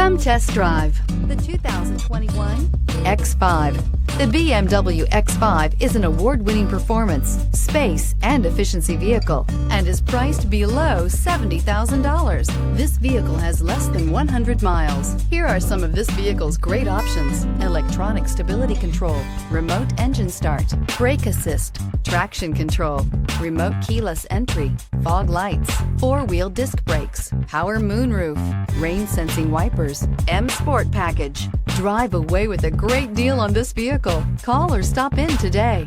Come test drive the 2021 X5. The BMW X5 is an award-winning performance, space, and efficiency vehicle and is priced below $70,000. This vehicle has less than 100 miles. Here are some of this vehicle's great options: electronic stability control, remote engine start, brake assist, traction control, remote keyless entry, fog lights, four-wheel disc brakes, power moonroof, rain sensing wipers, M Sport package. Drive away with a great deal on this vehicle. Call or stop in today.